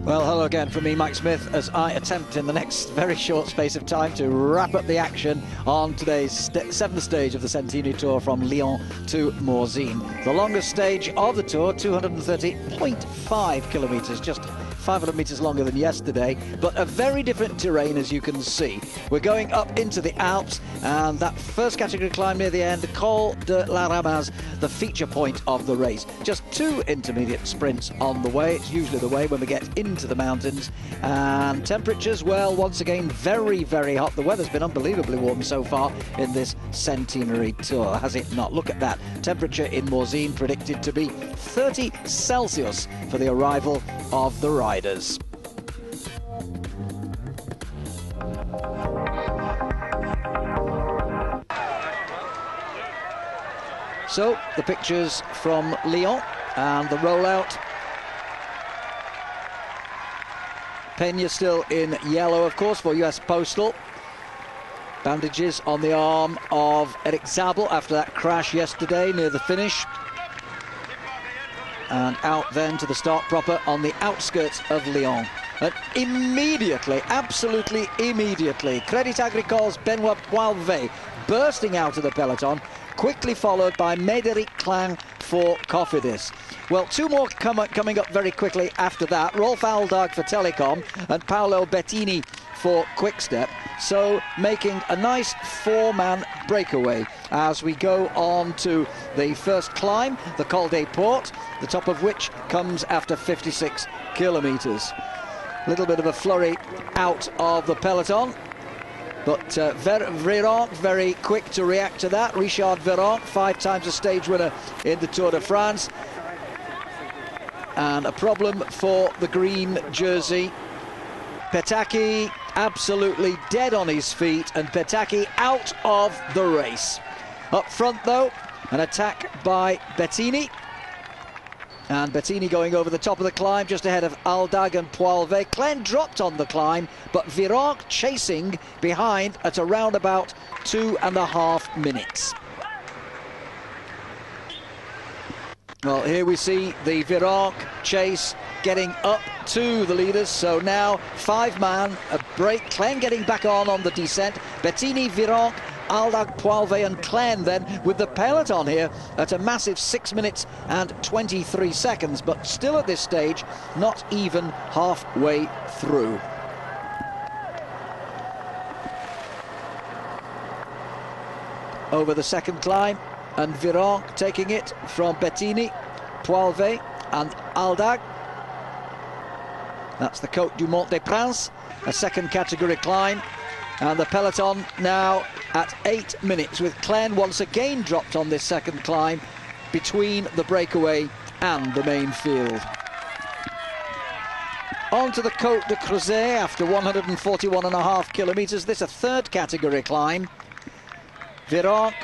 Well, hello again from me, Mike Smith, as I attempt in the next very short space of time to wrap up the action on today's seventh stage of the Centenary Tour from Lyon to Morzine. The longest stage of the tour, 230.5 kilometres, just 500 metres longer than yesterday, but a very different terrain, as you can see. We're going up into the Alps, and that first category climb near the end, Col de la Ramaz, the feature point of the race. Just two intermediate sprints on the way. It's usually the way when we get into the mountains. And temperatures, well, once again, very, very hot. The weather's been unbelievably warm so far in this Centenary Tour, has it not? Look at that. Temperature in Morzine predicted to be 30 Celsius for the arrival of the riders. So, the pictures from Lyon and the rollout. Peña still in yellow, of course, for US Postal. Bandages on the arm of Eric Zabel after that crash yesterday near the finish. And out then to the start proper on the outskirts of Lyon. And immediately, absolutely immediately, Crédit Agricole's Benoît Poilvet bursting out of the peloton, quickly followed by Médéric Klein for Cofidis. Well, two more coming up very quickly after that. Rolf Aldag for Telecom and Paolo Bettini for Quickstep. So making a nice four-man breakaway as we go on to the first climb, the Col des Portes, the top of which comes after 56 kilometres. A little bit of a flurry out of the peloton. But Virenque very quick to react to that. Richard Virenque, 5 times a stage winner in the Tour de France. And a problem for the green jersey. Petacchi absolutely dead on his feet, and Petacchi out of the race. Up front, though, an attack by Bettini. And Bettini going over the top of the climb, just ahead of Aldag and Poilvet. Klein dropped on the climb, but Virenque chasing behind at around about 2.5 minutes. Well, here we see the Virenque chase getting up to the leaders. So now 5-man, a break. Klein getting back on the descent. Bettini, Virenque, Aldag, Poilvet and Klein then with the peloton here at a massive 6 minutes and 23 seconds, but still at this stage not even halfway through. Over the second climb, and Virenque taking it from Bettini, Poilvet and Aldag. That's the Côte du Mont des Princes, a second category climb. And the peloton now at 8 minutes, with Klein once again dropped on this second climb between the breakaway and the main field. On to the Côte de Crozet after 141.5 kilometres. This a third category climb. Virenque,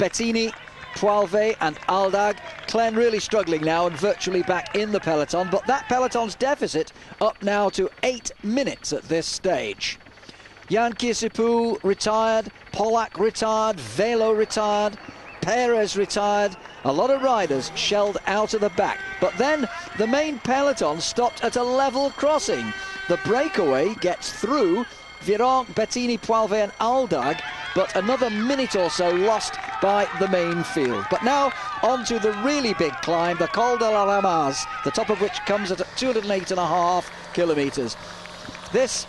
Bettini, Poilvet and Aldag. Klein really struggling now and virtually back in the peloton, but that peloton's deficit up now to 8 minutes at this stage. Jan Kirsipou retired, Polak retired, Velo retired, Perez retired. A lot of riders shelled out of the back. But then the main peloton stopped at a level crossing. The breakaway gets through Virenque, Bettini, Poilvet and Aldag, but another minute or so lost by the main field. But now on to the really big climb, the Col de la Ramaz, the top of which comes at 208.5 kilometres. This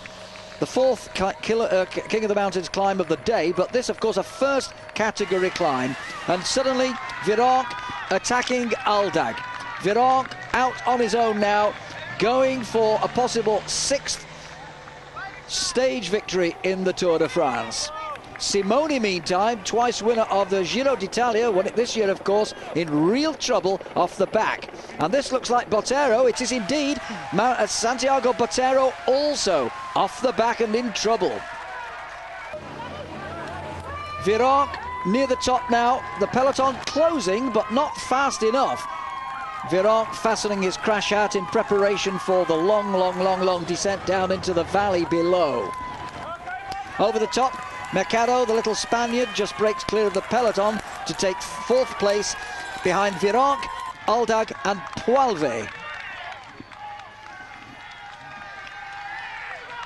the fourth King of the Mountains climb of the day, but this, of course, a first category climb. And suddenly, Virenque attacking Aldag. Virenque out on his own now, going for a possible 6th stage victory in the Tour de France. Simoni, meantime, twice winner of the Giro d'Italia, won it this year, of course, in real trouble off the back. And this looks like Botero. It is indeed Santiago Botero, also off the back and in trouble. Virenque near the top now. The peloton closing, but not fast enough. Virenque fastening his crash hat in preparation for the long descent down into the valley below. Over the top, Mercado, the little Spaniard, just breaks clear of the peloton to take 4th place behind Virenque. Aldag and Poilve.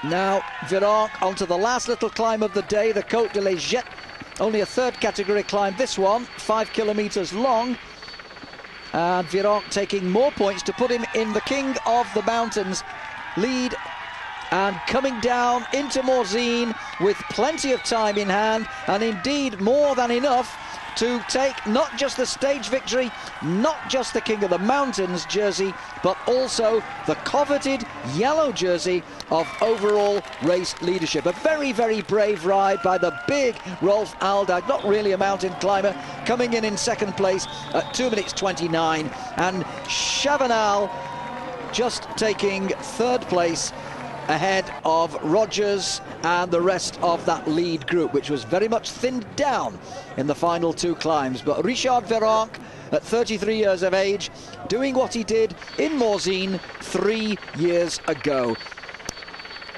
Now Virenque onto the last little climb of the day, the Côte de l'Egypte. Only a third category climb, this one, 5 kilometres long. And Virenque taking more points to put him in the King of the Mountains lead, and coming down into Morzine with plenty of time in hand, and indeed more than enough to take not just the stage victory, not just the King of the Mountains jersey, but also the coveted yellow jersey of overall race leadership. A very, very brave ride by the big Rolf Aldag, not really a mountain climber, coming in second place at 2 minutes 29, and Chavanel just taking third place ahead of Rogers and the rest of that lead group, which was very much thinned down in the final two climbs. But Richard Virenque, at 33 years of age, doing what he did in Morzine 3 years ago.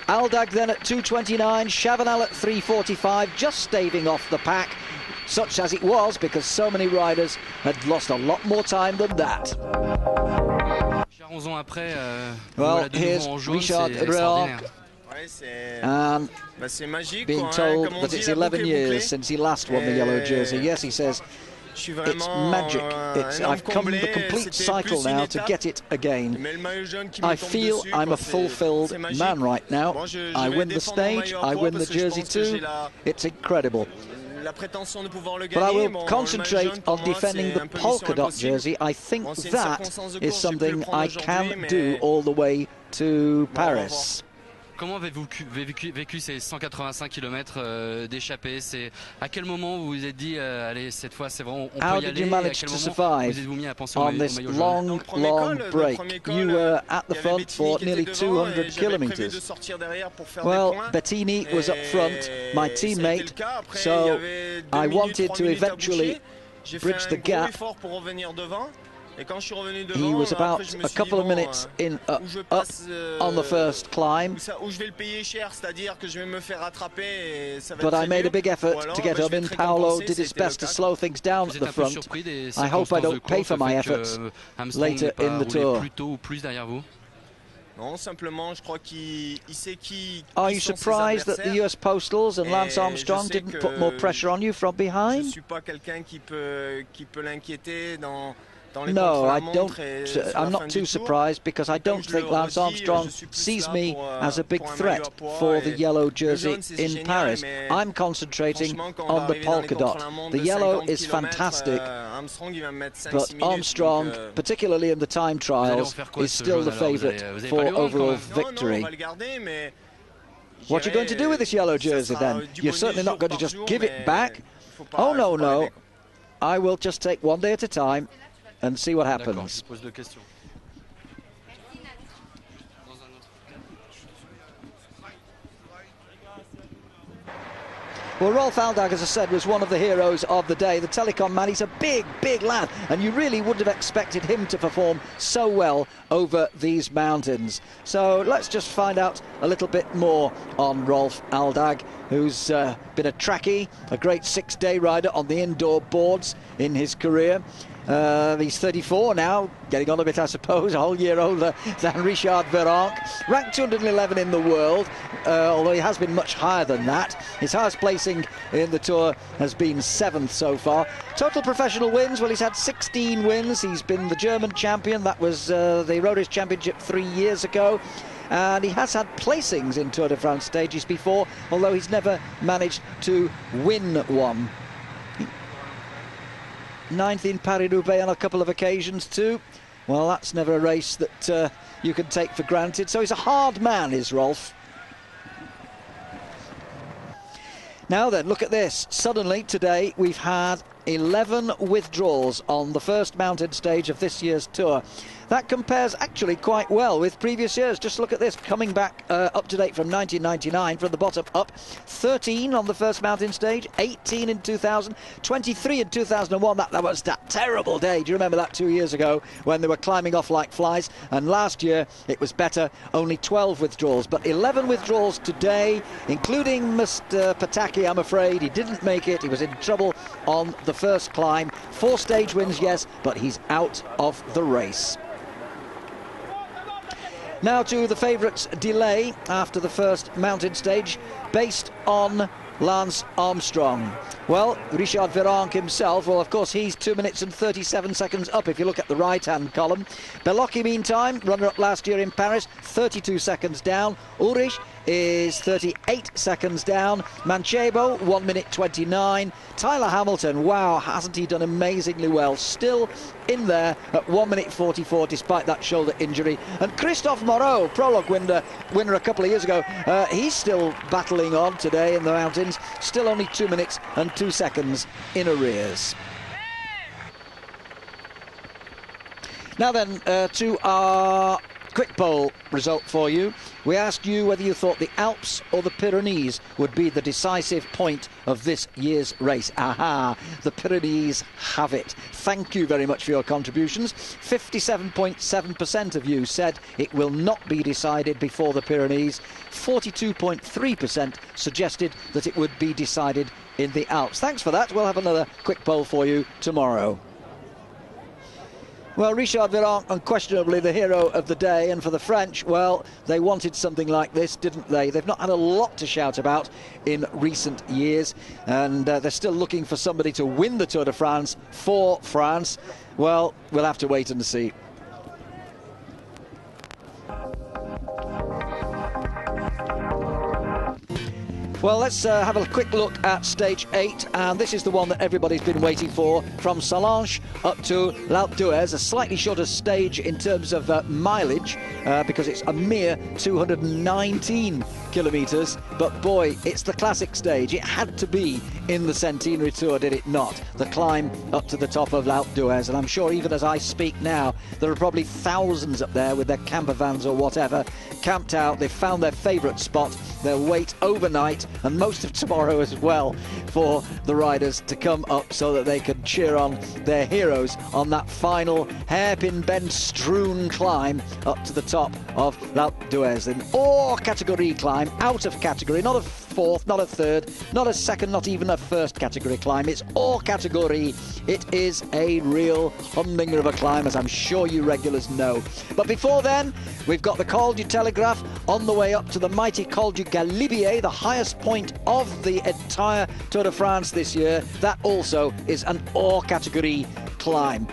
Aldag then at 2:29, Chavanel at 3:45, just staving off the pack, such as it was, because so many riders had lost a lot more time than that. Well, here's Richard Virenque, and being told that it's 11 years since he last won the yellow jersey. Yes, he says, it's magic. I've come the complete cycle now to get it again. I feel I'm a fulfilled man right now. I win the stage, I win the jersey too. It's incredible. But I will concentrate on defending the polka dot jersey. I think that is something I can do all the way to Paris. Comment avez-vous vécu ces 185 km d'échappée? C'est à quel moment vous vous êtes dit allez, cette fois c'est vraiment on peut y aller? How did you manage to survive vous êtes-vous mis à penser on this long break? You were at the front for nearly 200 kilometers. Well, Bettini was up front, my teammate, so I wanted to eventually bridge the gap. He was about a couple of minutes in up on the first climb, but I made a big effort to get him in. Paolo did his best to slow things down at the front. I hope I don't pay for my efforts later in the tour. Are you surprised that the US Postals and Lance Armstrong didn't put more pressure on you from behind? No, I don't. I'm not too surprised, because I don't think Lance Armstrong sees me as a big threat for the yellow jersey in Paris. I'm concentrating on the polka dot. The yellow is fantastic, but Armstrong, particularly in the time trials, is still the favourite for overall victory. What are you going to do with this yellow jersey then? You're certainly not going to just give it back. Oh, no, no. I will just take one day at a time and see what happens. Well, Rolf Aldag, as I said, was one of the heroes of the day. The telecom man, he's a big, big lad, and you really wouldn't have expected him to perform so well over these mountains. So let's just find out a little bit more on Rolf Aldag, who's been a trackie, a great 6-day rider on the indoor boards in his career. He's 34 now, getting on a bit, I suppose, a whole year older than Richard Virenque. Ranked 211 in the world, although he has been much higher than that. His highest placing in the Tour has been 7th so far. Total professional wins, well, he's had 16 wins. He's been the German champion. That was the Road Race Championship 3 years ago. And he has had placings in Tour de France stages before, although he's never managed to win one. 9th in Paris-Roubaix on a couple of occasions too. Well, that's never a race that you can take for granted. So he's a hard man, is Rolf. Now then, look at this. Suddenly today we've had 11 withdrawals on the first mountain stage of this year's Tour. That compares actually quite well with previous years. Just look at this, coming back up to date from 1999, from the bottom up. 13 on the first mountain stage, 18 in 2000, 23 in 2001. That was that terrible day. Do you remember that 2 years ago when they were climbing off like flies? And last year it was better, only 12 withdrawals. But 11 withdrawals today, including Mr. Pataki, I'm afraid. He didn't make it. He was in trouble on the first climb. 4 stage wins, yes, but he's out of the race. Now to the favourites' delay after the first mountain stage, based on Lance Armstrong. Well, Richard Virenque himself, well, of course, he's 2 minutes and 37 seconds up if you look at the right-hand column. Bellocchi, meantime, runner-up last year in Paris, 32 seconds down. Ulrich is 38 seconds down. Manchego, 1 minute 29. Tyler Hamilton, wow, hasn't he done amazingly well? Still in there at 1 minute 44 despite that shoulder injury. And Christophe Moreau, prologue winner a couple of years ago, he's still battling on today in the mountains, still only 2 minutes and 2 seconds in arrears. Now then, to our quick poll result for you. We asked you whether you thought the Alps or the Pyrenees would be the decisive point of this year's race. Aha, the Pyrenees have it. Thank you very much for your contributions. 57.7% of you said it will not be decided before the Pyrenees. 42.3% suggested that it would be decided in the Alps. Thanks for that. We'll have another quick poll for you tomorrow. Well, Richard Virenque, unquestionably the hero of the day, and for the French, well, they wanted something like this, didn't they? They've not had a lot to shout about in recent years, and they're still looking for somebody to win the Tour de France for France. Well, we'll have to wait and see. Well, let's have a quick look at stage 8, and this is the one that everybody's been waiting for, from Sallanches up to L'Alpe d'Huez, a slightly shorter stage in terms of mileage, because it's a mere 219 kilometres, but boy, it's the classic stage. It had to be in the Centenary Tour, did it not? The climb up to the top of L'Alpe d'Huez, and I'm sure even as I speak now, there are probably thousands up there with their camper vans or whatever, camped out. They've found their favourite spot. They'll wait overnight and most of tomorrow as well for the riders to come up so that they can cheer on their heroes on that final hairpin bend strewn climb up to the top of L'Alpe d'Huez. An hors category climb, out of category, not a fourth, not a third, not a second, not even a first category climb. It's hors category. It is a real humdinger of a climb, as I'm sure you regulars know. But before then, we've got the Col du Telegraph on the way up to the mighty Col du Galibier, the highest point of the entire Tour de France this year. That also is an hors category climb.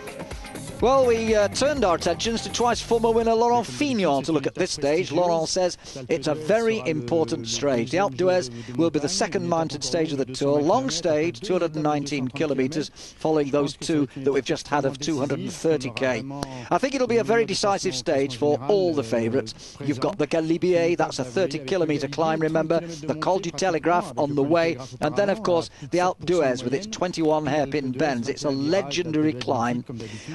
Well, we turned our attentions to twice former winner Laurent Fignon to look at this stage. Laurent says it's a very important stage. The Alpe d'Huez will be the second mountain stage of the Tour. Long stage, 219 kilometres, following those two that we've just had of 230k. I think it'll be a very decisive stage for all the favourites. You've got the Galibier, that's a 30-kilometre climb, remember. The Col du Telegraph on the way. And then, of course, the Alpe d'Huez with its 21 hairpin bends. It's a legendary climb.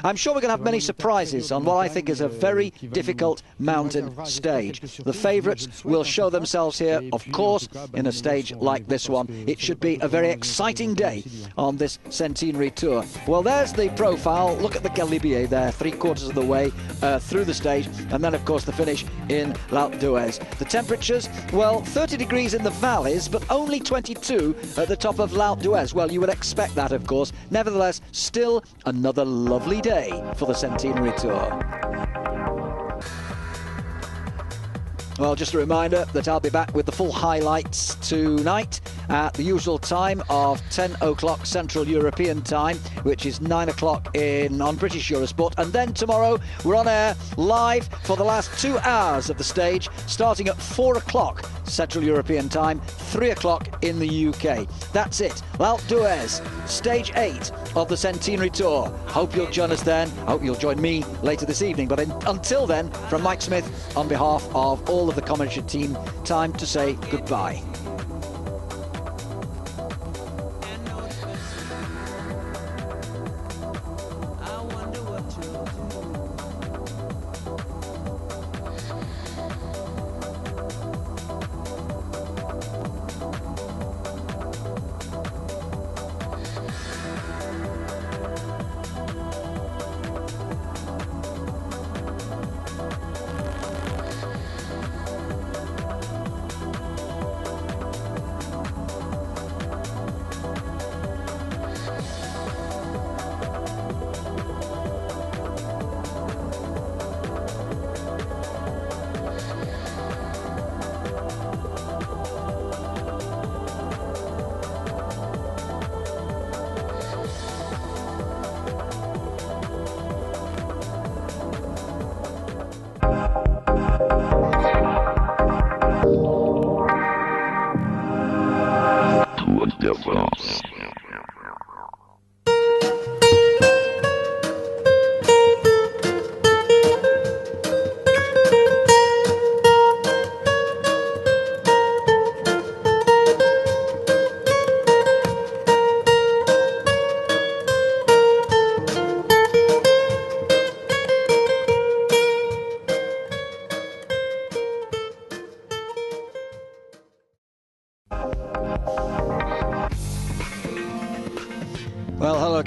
I'm sure we're going to have many surprises on what I think is a very difficult mountain stage. The favourites will show themselves here, of course, in a stage like this one. It should be a very exciting day on this Centenary Tour. Well, there's the profile. Look at the Galibier there, 3/4 of the way through the stage, and then, of course, the finish in L'Alpe d'Huez. The temperatures, well, 30 degrees in the valleys, but only 22 at the top of L'Alpe d'Huez. Well, you would expect that, of course. Nevertheless, still another lovely day for the Centenary Tour. Well, just a reminder that I'll be back with the full highlights tonight at the usual time of 10 o'clock Central European time, which is 9 o'clock on British Eurosport. And then tomorrow we're on air live for the last 2 hours of the stage, starting at 4 o'clock Central European time, 3 o'clock in the UK. That's it. L'Alpe d'Huez, stage 8 of the Centenary Tour. Hope you'll join us then. Hope you'll join me later this evening. But until then, from Mike Smith, on behalf of all of the commentary team, time to say goodbye.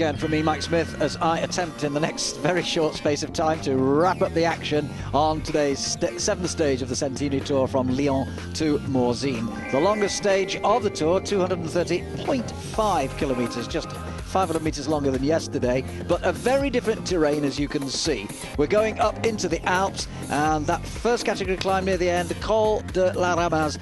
again from me, Mike Smith, as I attempt in the next very short space of time to wrap up the action on today's 7th stage of the Centenary Tour from Lyon to Morzine. The longest stage of the tour, 230.5 kilometres, just 500 metres longer than yesterday, but a very different terrain, as you can see. We're going up into the Alps, and that first category climb near the end, Col de la Ramaz,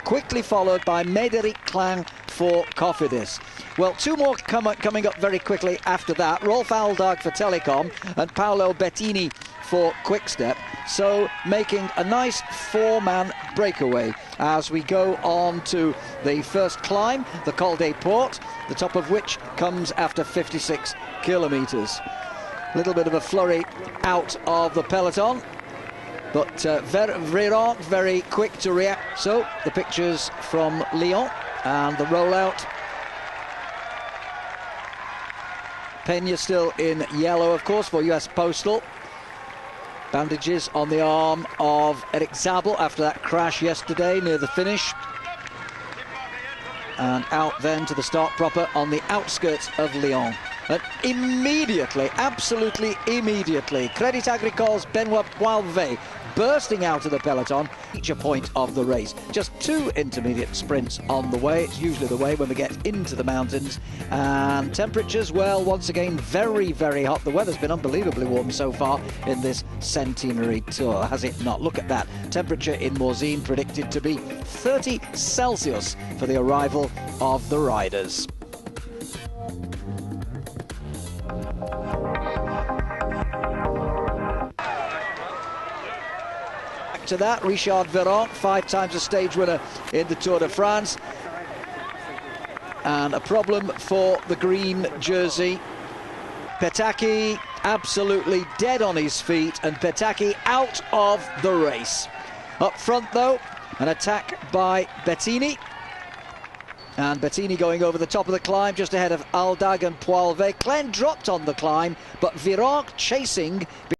quickly followed by Médéric Clang for Cofidis. Well, two more coming up very quickly after that. Rolf Aldag for Telecom and Paolo Bettini for Quickstep. So making a nice four-man breakaway as we go on to the first climb, the Col des Portes, the top of which comes after 56 kilometres. A little bit of a flurry out of the peloton, but Véran very quick to react. So the pictures from Lyon and the rollout. Peña still in yellow, of course, for US Postal. Bandages on the arm of Eric Zabel after that crash yesterday near the finish. And out then to the start proper on the outskirts of Lyon. And immediately, absolutely immediately, Crédit Agricole's Benoît Poilvet bursting out of the peloton, each a point of the race. Just two intermediate sprints on the way. It's usually the way when we get into the mountains. And temperatures, well, once again, very, very hot. The weather's been unbelievably warm so far in this Centenary Tour, has it not? Look at that. Temperature in Morzine predicted to be 30 Celsius for the arrival of the riders. To that, Richard Véran, 5 times a stage winner in the Tour de France, and a problem for the green jersey. Petacchi absolutely dead on his feet, and Petacchi out of the race. Up front though, an attack by Bettini, and Bettini going over the top of the climb just ahead of Aldag and Poilvet. Clen dropped on the climb, but Véran chasing